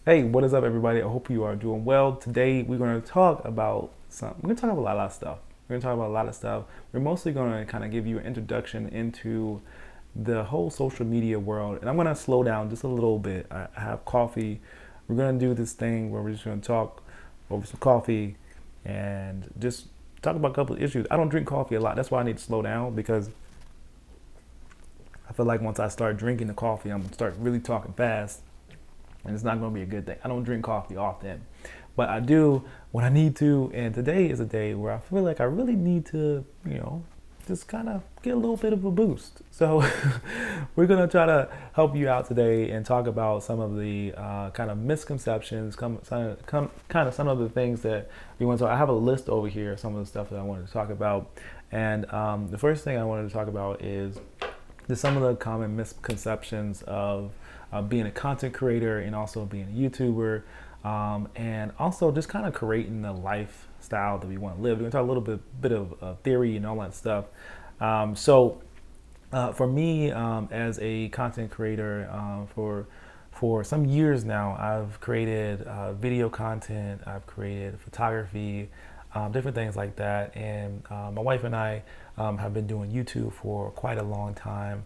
Hey, what is up, everybody? I hope you are doing well. Today, we're going to talk about We're going to talk about a lot of stuff. We're going to talk about a lot of stuff. We're mostly going to kind of give you an introduction into the whole social media world, and I'm going to slow down just a little bit. I have coffee. We're going to do this thing where we're just going to talk over some coffee and just talk about a couple of issues. I don't drink coffee a lot. That's why I need to slow down because I feel like once I start drinking the coffee, I'm going to start really talking fast and it's not going to be a good thing. I don't drink coffee often, but I do when I need to. And today is a day where I feel like I really need to, just kind of get a little bit of a boost. So we're going to try to help you out today and talk about some of the kind of misconceptions, kind of some of the things that we want to talk. I have a list over here, some of the stuff that I wanted to talk about. And the first thing I wanted to talk about is just some of the common misconceptions of being a content creator and also being a YouTuber, and also just kind of creating the lifestyle that we want to live. We're going to talk a little bit of theory and all that stuff. For me, as a content creator, for some years now, I've created video content, I've created photography, different things like that. And my wife and I have been doing YouTube for quite a long time.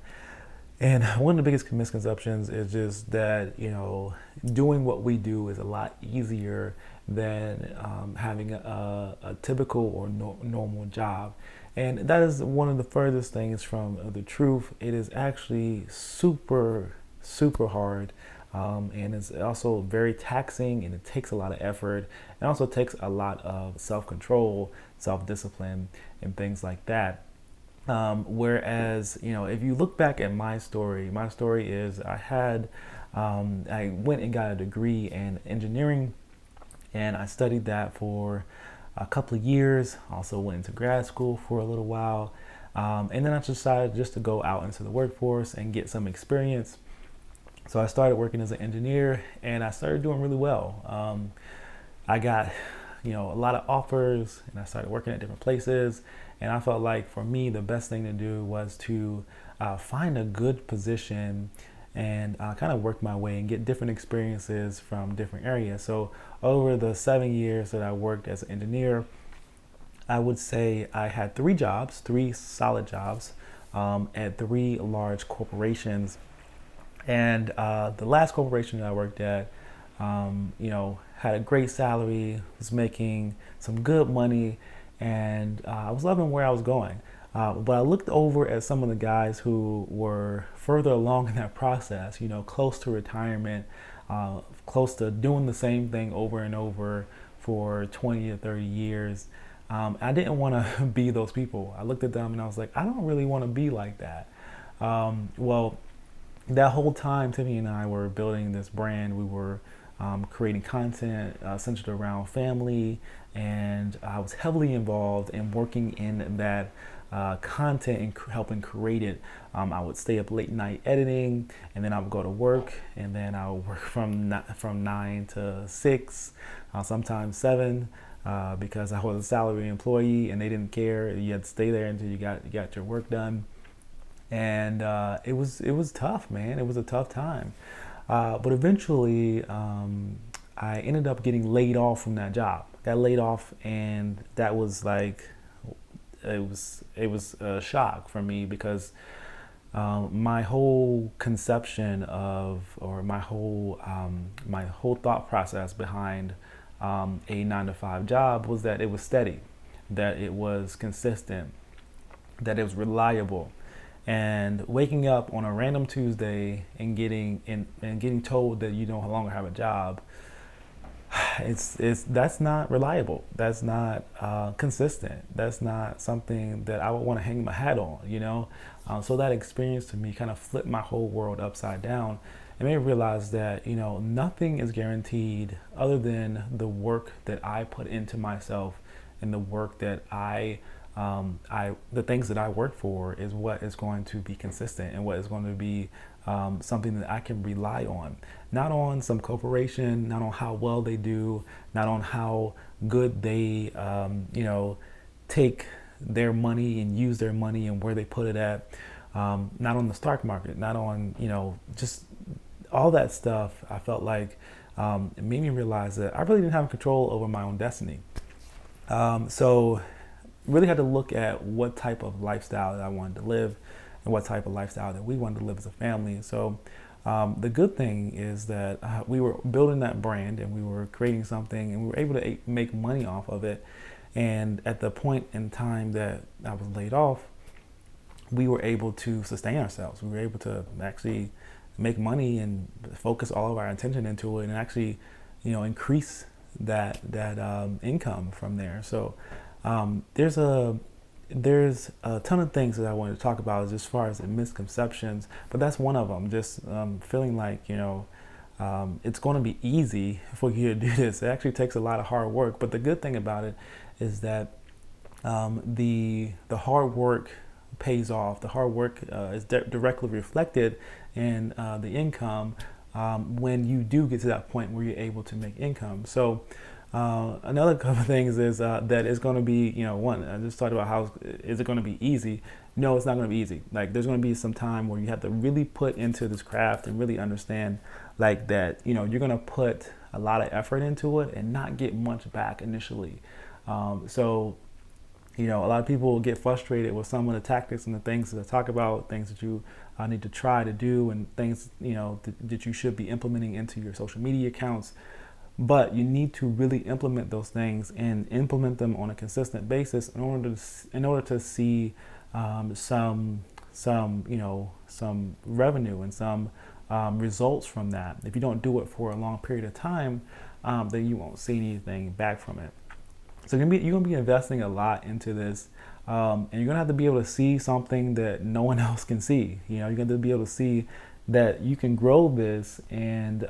And one of the biggest misconceptions is just that, doing what we do is a lot easier than having a typical or normal job. And that is one of the furthest things from the truth. It is actually super, super hard. And it's also very taxing and it takes a lot of effort. It also takes a lot of self control, self discipline, and things like that. Whereas, if you look back at my story is I went and got a degree in engineering and I studied that for a couple of years. Also went into grad school for a little while. And then I decided just to go out into the workforce and get some experience. So I started working as an engineer and I started doing really well. I got, a lot of offers and I started working at different places. And I felt like for me, the best thing to do was to find a good position and kind of work my way and get different experiences from different areas. So over the 7 years that I worked as an engineer, I would say I had three jobs, three solid jobs at three large corporations. And the last corporation that I worked at, had a great salary, was making some good money, and I was loving where I was going. But I looked over at some of the guys who were further along in that process, close to retirement, close to doing the same thing over and over for 20 to 30 years. I didn't want to be those people. I looked at them and I was like, I don't really want to be like that. Well, that whole time, Timmy and I were building this brand. We were creating content centered around family, and I was heavily involved in working in that content and helping create it. I would stay up late night editing, and then I would go to work, and then I would work from 9 to 6, sometimes 7. Because I was a salary employee and they didn't care. You had to stay there until you got your work done, and it was tough, man. It was a tough time, but eventually I ended up getting laid off from that job. Got laid off, and that was like it was a shock for me because my whole conception of or my whole thought process behind a 9 to 5 job was that it was steady, that it was consistent, that it was reliable. And waking up on a random Tuesday and getting told that you no longer have a job, it's that's not reliable. That's not consistent. That's not something that I would want to hang my hat on. So that experience to me kind of flipped my whole world upside down and made me realize that nothing is guaranteed other than the work that I put into myself and the work that the things that I work for is what is going to be consistent and what is going to be something that I can rely on. Not on some corporation, not on how well they do, not on how good they, take their money and use their money and where they put it at. Not on the stock market, not on, just all that stuff. I felt like it made me realize that I really didn't have control over my own destiny. So really had to look at what type of lifestyle that I wanted to live and what type of lifestyle that we wanted to live as a family. So the good thing is that we were building that brand and we were creating something and we were able to make money off of it. And at the point in time that I was laid off, we were able to sustain ourselves. We were able to actually make money and focus all of our attention into it and actually, increase that income from there. So there's a ton of things that I wanted to talk about as far as the misconceptions, but that's one of them. Just feeling like it's going to be easy for you to do this. It actually takes a lot of hard work, but the good thing about it is that the hard work pays off. The hard work is directly reflected in the income when you do get to that point where you're able to make income. So another couple of things is that it's going to be, one, I just talked about how is it going to be easy? No, it's not going to be easy. Like there's going to be some time where you have to really put into this craft and really understand like that, you're going to put a lot of effort into it and not get much back initially. So a lot of people get frustrated with some of the tactics and the things that I talk about, things that you need to try to do and things, that you should be implementing into your social media accounts. But you need to really implement those things and implement them on a consistent basis in order to see some revenue and some results from that. If you don't do it for a long period of time, then you won't see anything back from it. So you're gonna be investing a lot into this, and you're gonna have to be able to see something that no one else can see. You're gonna have to be able to see that you can grow this, and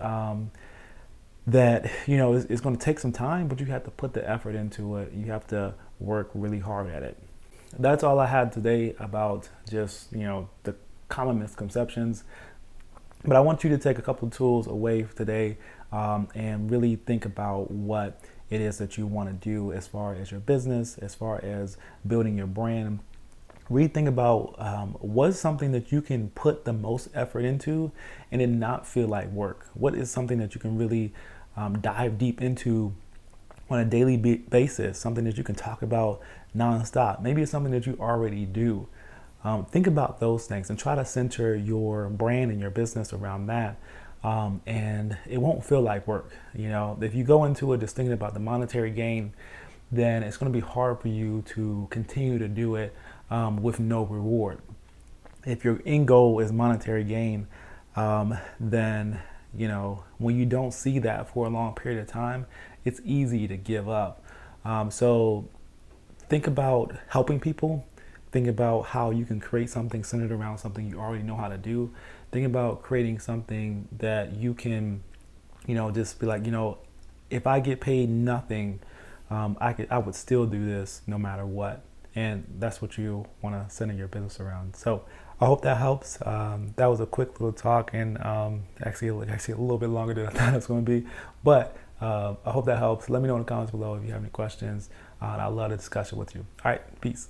that it's going to take some time, but you have to put the effort into it. You have to work really hard at it. That's all I had today about just the common misconceptions. But I want you to take a couple of tools away today, and really think about what it is that you want to do as far as your business, as far as building your brand. Really think about what's something that you can put the most effort into and it not feel like work. What is something that you can really dive deep into on a daily basis, something that you can talk about nonstop. Maybe it's something that you already do. Think about those things and try to center your brand and your business around that. And it won't feel like work. If you go into it just thinking about the monetary gain, then it's going to be hard for you to continue to do it with no reward. If your end goal is monetary gain, then when you don't see that for a long period of time, it's easy to give up. So think about helping people. Think about how you can create something centered around something you already know how to do. Think about creating something that you can, just be like, if I get paid nothing, I would still do this no matter what. And that's what you want to center your business around. So I hope that helps. That was a quick little talk, and actually a little bit longer than I thought it was going to be. But I hope that helps. Let me know in the comments below if you have any questions. And I'd love to discuss it with you. All right, peace.